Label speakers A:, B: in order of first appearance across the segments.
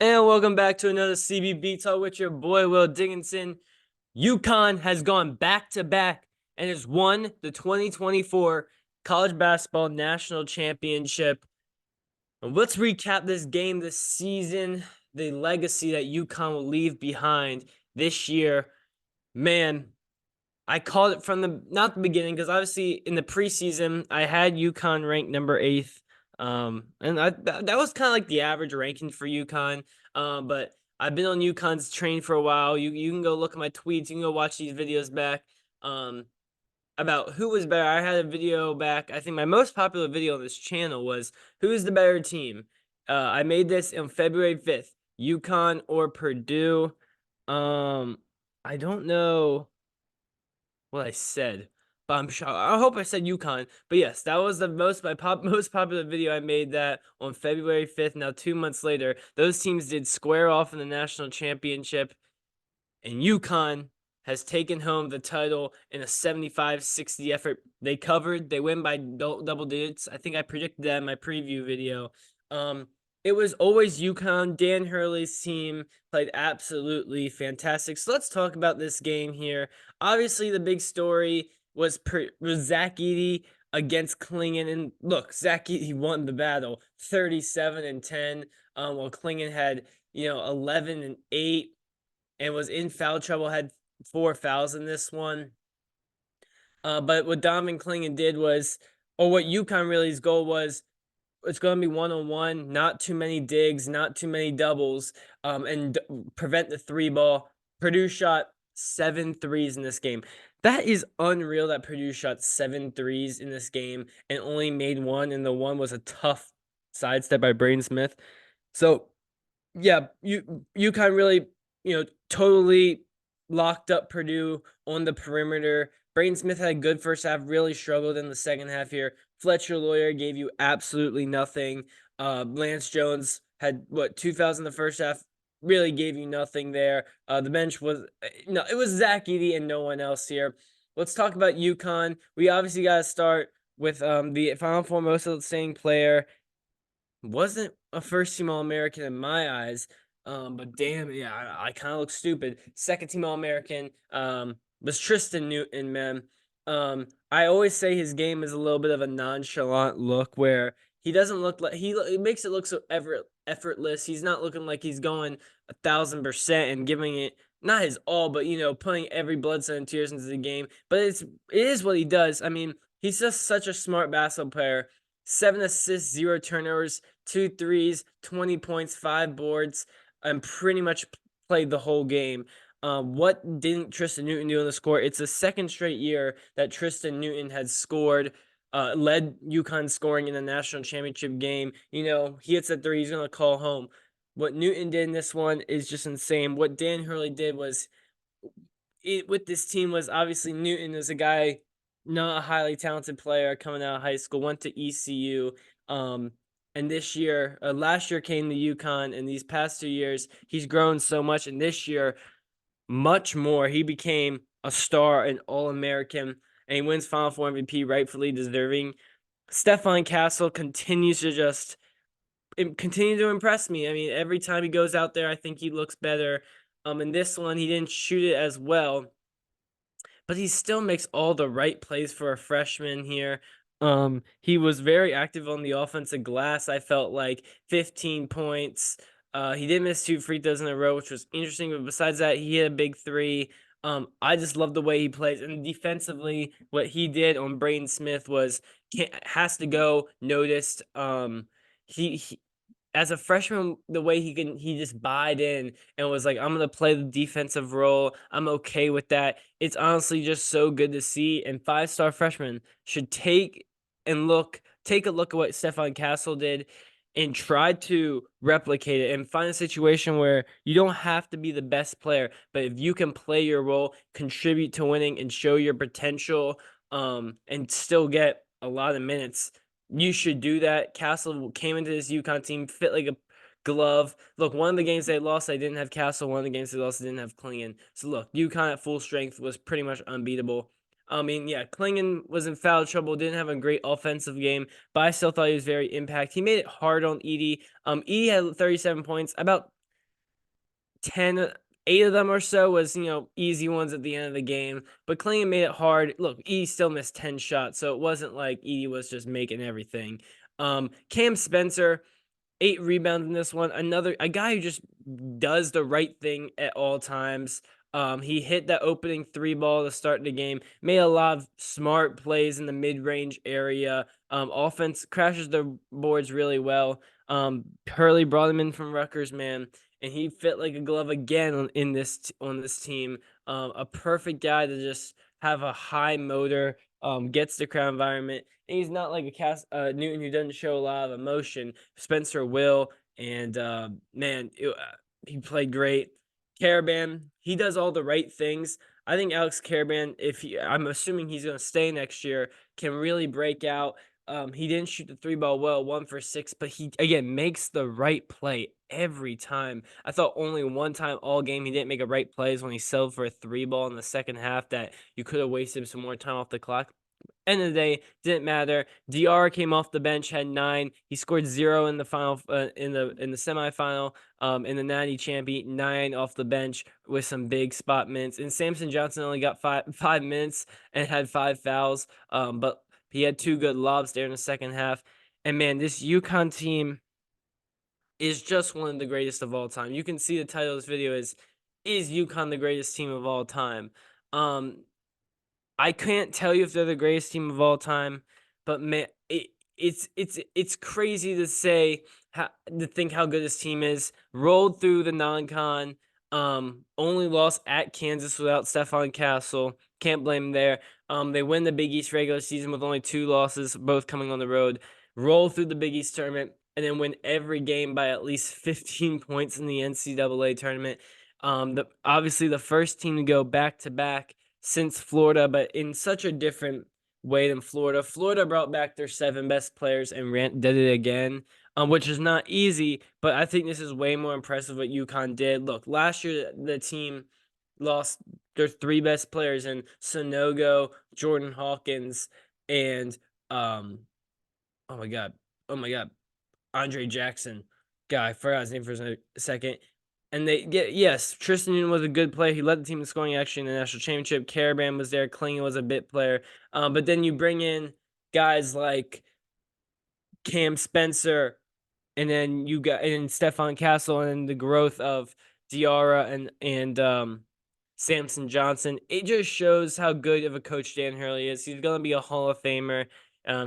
A: And welcome back to another CBB Talk with your boy Will Dickinson. UConn has gone back to back and has won the 2024 College Basketball National Championship. And let's recap this game this season, the legacy that UConn will leave behind this year. Man, I called it from not the beginning, because obviously in the preseason I had UConn ranked number 8th. And that was kind of like the average ranking for UConn. But I've been on UConn's train for a while. You can go look at my tweets. You can go watch these videos back. About who was better. I had a video back. I think my most popular video on this channel was who's the better team. I made this on February 5th. UConn or Purdue. I don't know what I said, but I'm sure. I hope I said UConn. But yes, that was the most popular video I made, that on February 5th. Now 2 months later, those teams did square off in the national championship, and UConn has taken home the title in a 75-60 effort. They covered. They win by double digits. I think I predicted that in my preview video. It was always UConn. Dan Hurley's team played absolutely fantastic. So let's talk about this game here. Obviously, the big story was Zach Edey against Klingon. And look, Zach Edey won the battle 37-10, while Klingon had 11-8 and was in foul trouble, had 4 fouls in this one. But what Donovan Klingon did was, or what UConn really's goal was, it's going to be one-on-one, not too many digs, not too many doubles, and prevent the 3-ball. Purdue shot 7 threes in this game. That is unreal that Purdue shot 7 threes in this game and only made 1, and the 1 was a tough sidestep by Braden Smith. So, yeah, UConn really, totally locked up Purdue on the perimeter. Braden Smith had a good first half, really struggled in the second half here. Fletcher Lawyer gave you absolutely nothing. Lance Jones had 2 fouls in the first half, really gave you nothing there. The bench was it was Zach Edey and no one else here. Let's talk about UConn. We obviously got to start with the Final Four most outstanding player. Wasn't a first-team All-American in my eyes, but damn, yeah, I kind of look stupid. Second-team All-American was Tristan Newton, man. I always say his game is a little bit of a nonchalant look, where he doesn't look like he makes it look so effortless. He's not looking like he's going 1,000% and giving it not his all, but putting every blood, sweat, and tears into the game. But it is what he does. I mean, he's just such a smart basketball player. 7 assists, 0 turnovers, 2 threes, 20 points, 5 boards, and pretty much played the whole game. What didn't Tristan Newton do in the score? It's the second straight year that Tristan Newton had scored, led UConn scoring in the national championship game. He hits that 3, he's going to call home. What Newton did in this one is just insane. What Dan Hurley did was, with this team, was obviously Newton is a guy, not a highly talented player coming out of high school, went to ECU. And last year came to UConn, and these past 2 years, he's grown so much. And this year, much more. He became a star, an All-American, and he wins Final Four MVP, rightfully deserving. Stephon Castle continues to impress me. I mean, every time he goes out there, I think he looks better. In this one, he didn't shoot it as well, but he still makes all the right plays for a freshman here. He was very active on the offensive glass. I felt like 15 points. He did miss 2 free throws in a row, which was interesting. But besides that, he hit a big 3. I just love the way he plays. And defensively, what he did on Braden Smith has to go noticed. He as a freshman, the way he just buyed in and was like, I'm gonna play the defensive role. I'm okay with that. It's honestly just so good to see. And 5-star freshmen should take a look at what Stephon Castle did and try to replicate it, and find a situation where you don't have to be the best player, but if you can play your role, contribute to winning, and show your potential, and still get a lot of minutes, you should do that. Castle came into this UConn team, fit like a glove. Look, one of the games they lost, they didn't have Castle. One of the games they lost, they didn't have Klingon. So look, UConn at full strength was pretty much unbeatable. I mean, yeah, Klingon was in foul trouble, didn't have a great offensive game, but I still thought he was very impact. He made it hard on Edey. Edey had 37 points. About 10, 8 of them or so was, easy ones at the end of the game. But Clingan made it hard. Look, Edey still missed 10 shots, so it wasn't like Edey was just making everything. Cam Spencer, 8 rebounds in this one. A guy who just does the right thing at all times. He hit that opening 3 ball to start the game, made a lot of smart plays in the mid-range area. Offense crashes the boards really well. Hurley brought him in from Rutgers, man, and he fit like a glove again on this team. A perfect guy to just have a high motor, gets the crowd environment. And he's not like a Newton who doesn't show a lot of emotion. Spencer will, and man, he played great. Caravan, he does all the right things. I think Alex Caravan, I'm assuming he's going to stay next year, can really break out. He didn't shoot the 3 ball well, 1 for 6, but he again makes the right play every time. I thought only one time all game he didn't make a right play is when he settled for a 3 ball in the second half that you could have wasted some more time off the clock. End of the day, didn't matter. DR came off the bench, had 9. He scored 0 in the final, in the semifinal. In the natty champion, 9 off the bench with some big spot minutes. And Samson Johnson only got 5 minutes and had 5 fouls. But he had 2 good lobs there in the second half. And man, this UConn team is just one of the greatest of all time. You can see the title of this video is UConn the greatest team of all time? I can't tell you if they're the greatest team of all time, but man, it's crazy to say to think how good this team is. Rolled through the non-con, only lost at Kansas without Stephon Castle. Can't blame them there. They win the Big East regular season with only 2 losses, both coming on the road. Roll through the Big East tournament and then win every game by at least 15 points in the NCAA tournament. Obviously the first team to go back to back since Florida, but in such a different way than Florida. Florida brought back their 7 best players and did it again, which is not easy, but I think this is way more impressive what UConn did. Look, last year the team lost their 3 best players in Sonogo, Jordan Hawkins, and oh my god, Andre Jackson. God, I forgot his name for a second. And yes, Tristan Newton was a good player. He led the team in scoring actually in the national championship. Caravan was there. Clingan was a bit player. But then you bring in guys like Cam Spencer, and then you got Stephon Castle, and the growth of Diarra and Samson Johnson. It just shows how good of a coach Dan Hurley is. He's gonna be a Hall of Famer.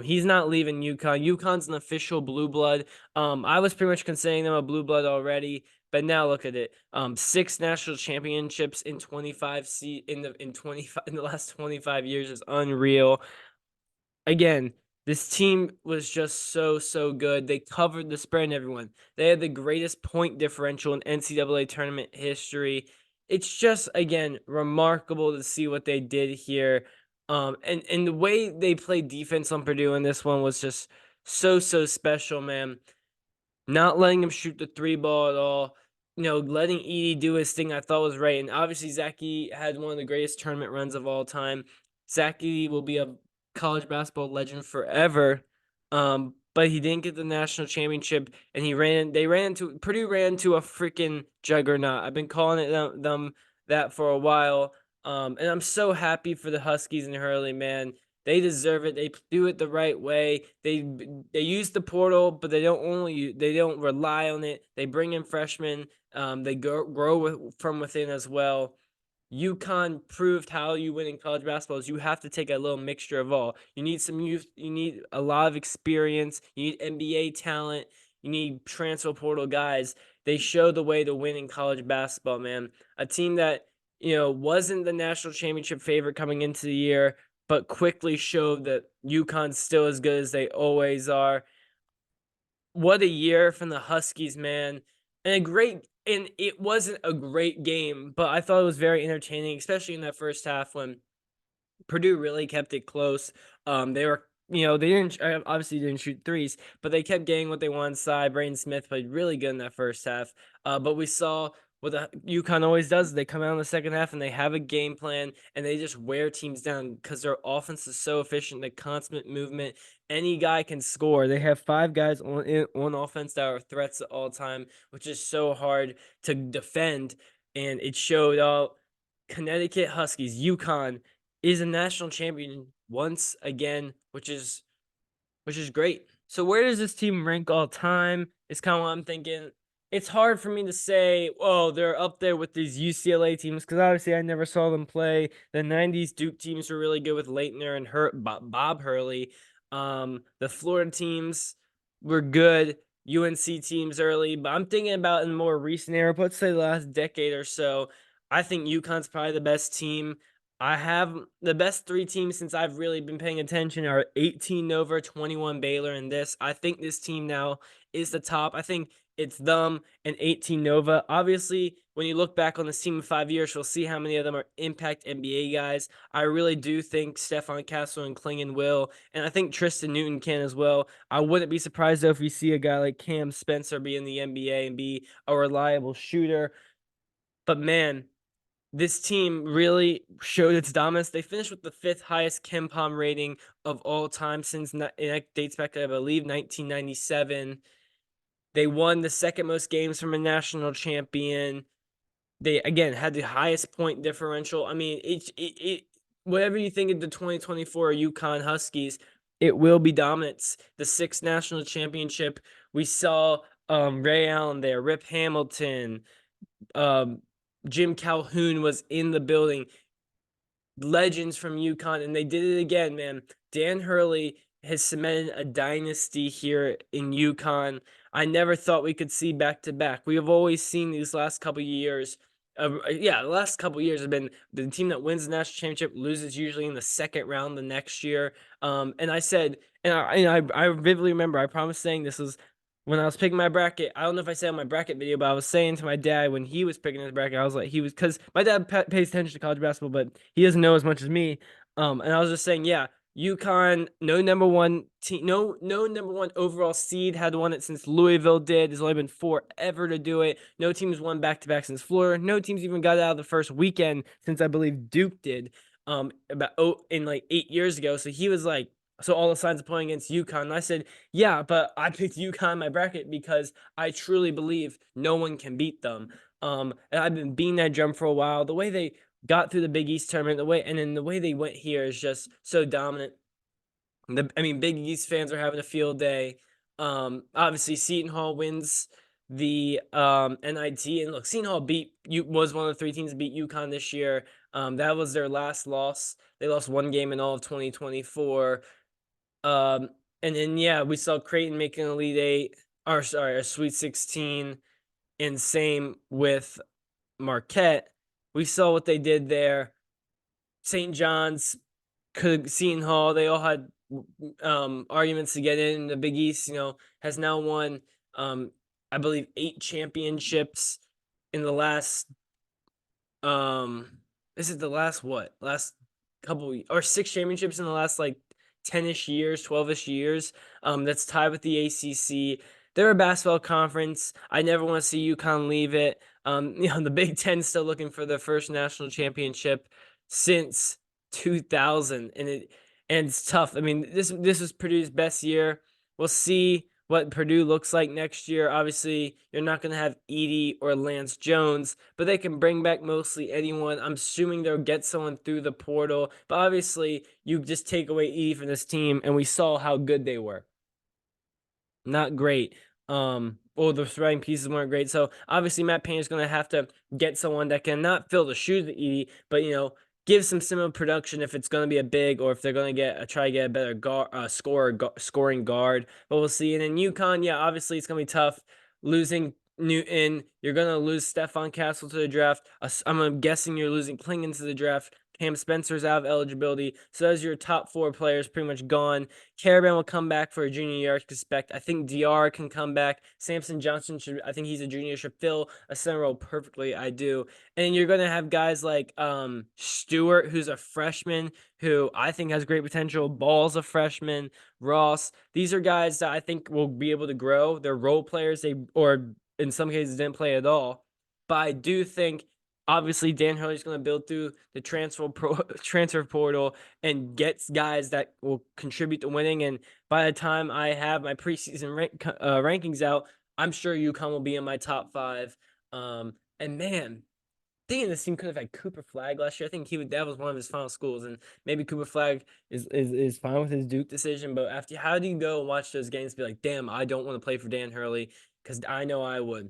A: He's not leaving UConn. UConn's an official blue blood. I was pretty much considering them a blue blood already, but now look at it. 6 national championships in 25 in the last 25 years is unreal. Again, this team was just so good. They covered the spread and everyone. They had the greatest point differential in NCAA tournament history. It's just again remarkable to see what they did here. And the way they played defense on Purdue in this one was just so special, man. Not letting him shoot the 3 ball at all. Letting Edey do his thing I thought was right. And obviously Zach Edey had one of the greatest tournament runs of all time. Zach Edey will be a college basketball legend forever. But he didn't get the national championship, and Purdue ran into a freaking juggernaut. I've been calling it them that for a while. And I'm so happy for the Huskies and Hurley, man. They deserve it. They do it the right way. They use the portal, but they don't rely on it. They bring in freshmen. They grow from within as well. UConn proved how you win in college basketball is you have to take a little mixture of all. You need some youth. You need a lot of experience. You need NBA talent. You need transfer portal guys. They show the way to win in college basketball, man. A team that wasn't the national championship favorite coming into the year, but quickly showed that UConn's still as good as they always are. What a year from the Huskies, man. And it wasn't a great game, but I thought it was very entertaining, especially in that first half when Purdue really kept it close. They were, they didn't shoot threes, but they kept getting what they wanted inside. Braden Smith played really good in that first half. But we saw what the UConn always does. They come out in the second half and they have a game plan and they just wear teams down because their offense is so efficient, the constant movement, any guy can score. They have 5 guys on offense that are threats at all time, which is so hard to defend. And it showed out. Connecticut Huskies, UConn is a national champion once again, which is great. So where does this team rank all time? It's kind of what I'm thinking. It's hard for me to say, oh, they're up there with these UCLA teams because obviously I never saw them play. The '90s Duke teams were really good with Leitner and Bob Hurley. The Florida teams were good. UNC teams early, but I'm thinking about in the more recent era, let's say the last decade or so. I think UConn's probably the best team. I have the best 3 teams since I've really been paying attention are 18 Nova, 21 Baylor, and this. I think this team now is the top. I think it's them and 18 Nova. Obviously, when you look back on this team in 5 years, you'll see how many of them are impact NBA guys. I really do think Stephon Castle and Klingon will, and I think Tristan Newton can as well. I wouldn't be surprised though if we see a guy like Cam Spencer be in the NBA and be a reliable shooter. But man, this team really showed its dominance. They finished with the 5th highest KenPom rating of all time since it dates back to, I believe, 1997. They won the 2nd most games from a national champion. They again had the highest point differential. I mean, whatever you think of the 2024 UConn Huskies, it will be dominance. The 6th national championship. We saw Ray Allen there, Rip Hamilton, Jim Calhoun was in the building. Legends from UConn, and they did it again, man. Dan Hurley has cemented a dynasty here in UConn. I never thought we could see back to back. We have always seen these last couple years. The last couple years have been the team that wins the national championship loses usually in the 2nd round the next year. And I said, and I vividly remember, I promised saying this was when I was picking my bracket. I don't know if I said on my bracket video, but I was saying to my dad when he was picking his bracket, I was like, because my dad pays attention to college basketball, but he doesn't know as much as me. And I was just saying, yeah, UConn, no number one team, no number one overall seed had won it since Louisville did. There's only been 4 ever to do it. No teams won back to back since Florida. No teams even got out of the first weekend since I believe Duke did. In like 8 years ago. So he was like, so all the signs are pointing against UConn. And I said, yeah, but I picked UConn in my bracket because I truly believe no one can beat them. And I've been beating that drum for a while. The way they got through the Big East tournament, the way they went here is just so dominant. Big East fans are having a field day. Obviously, Seton Hall wins the NIT, and look, Seton Hall was one of the 3 teams to beat UConn this year. That was their last loss. They lost 1 game in all of 2024. And then we saw Creighton make an Elite 8, or sorry, a Sweet 16, and same with Marquette. We saw what they did there. St. John's, Seton Hall, they all had arguments to get in. The Big East, has now won, I believe, 8 championships in the last. This is the last what? Last couple or 6 championships in the last like 10-ish years, 12-ish years. That's tied with the ACC. They're a basketball conference. I never want to see UConn leave it. The Big Ten still looking for their first national championship since 2000, and it's tough. I mean, this is Purdue's best year. We'll see what Purdue looks like next year. Obviously, you're not going to have Edey or Lance Jones, but they can bring back mostly anyone. I'm assuming they'll get someone through the portal, but obviously, you just take away Edey from this team, and we saw how good they were. Not great. The surrounding pieces weren't great. So obviously, Matt Payne is going to have to get someone that can not fill the shoes of Edey, but give some similar production if it's going to be a big, or if they're going to try to get a better scoring guard. But we'll see. And then UConn, obviously it's going to be tough losing Newton. You're going to lose Stephon Castle to the draft. I'm guessing you're losing Klingon to the draft. Cam Spencer's out of eligibility. So as your top 4 players pretty much gone. Caravan will come back for a junior year, I expect. I think DR can come back. Samson Johnson I think he's a junior, should fill a center role perfectly. I do. And you're going to have guys like Stewart, who's a freshman, who I think has great potential. Ball's a freshman. Ross. These are guys that I think will be able to grow. They're role players. Or in some cases didn't play at all. But I do think Obviously, Dan Hurley's going to build through the transfer portal and gets guys that will contribute to winning. And by the time I have my preseason rankings out, I'm sure UConn will be in my top 5. And man, thinking this team could have had Cooper Flagg last year. I think that was one of his final schools, and maybe Cooper Flagg is fine with his Duke decision. But after, how do you go and watch those games and be like, damn, I don't want to play for Dan Hurley, because I know I would.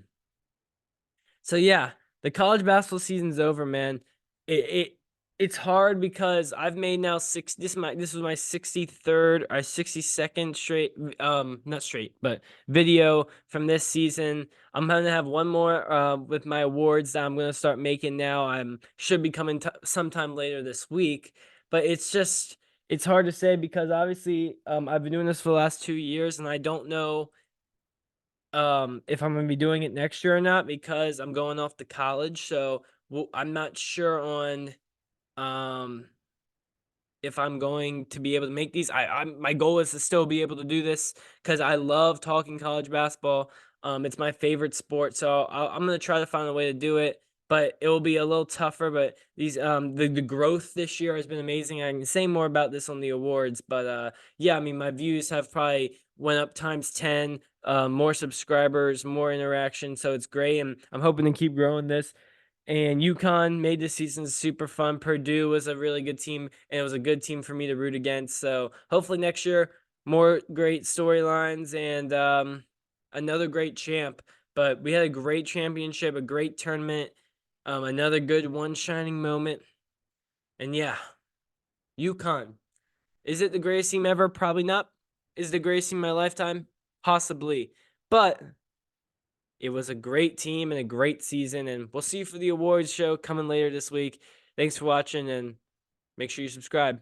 A: So yeah, the college basketball season's over, man. It it's hard because I've made now this was my 63rd or 62nd straight not straight, but video from this season. I'm gonna have one more with my awards that I'm gonna start making now. I'm should be coming sometime later this week, but it's hard to say because obviously I've been doing this for the last 2 years and I don't know if I'm gonna be doing it next year or not because I'm going off to college. So I'm not sure on um if I'm going to be able to make these. My goal is to still be able to do this because I love talking college basketball. It's my favorite sport, so I'm gonna try to find a way to do it. But it will be a little tougher. But the growth this year has been amazing. I can say more about this on the awards, but yeah, I mean my views have probably went up times 10. More subscribers, more interaction, so it's great, and I'm hoping to keep growing this. And UConn made this season super fun. Purdue was a really good team, and it was a good team for me to root against. So hopefully next year, more great storylines and another great champ. But we had a great championship, a great tournament, another good one shining moment. And yeah, UConn. Is it the greatest team ever? Probably not. Is it the greatest team in my lifetime? Possibly. But it was a great team and a great season, and we'll see you for the awards show coming later this week. Thanks for watching, and make sure you subscribe.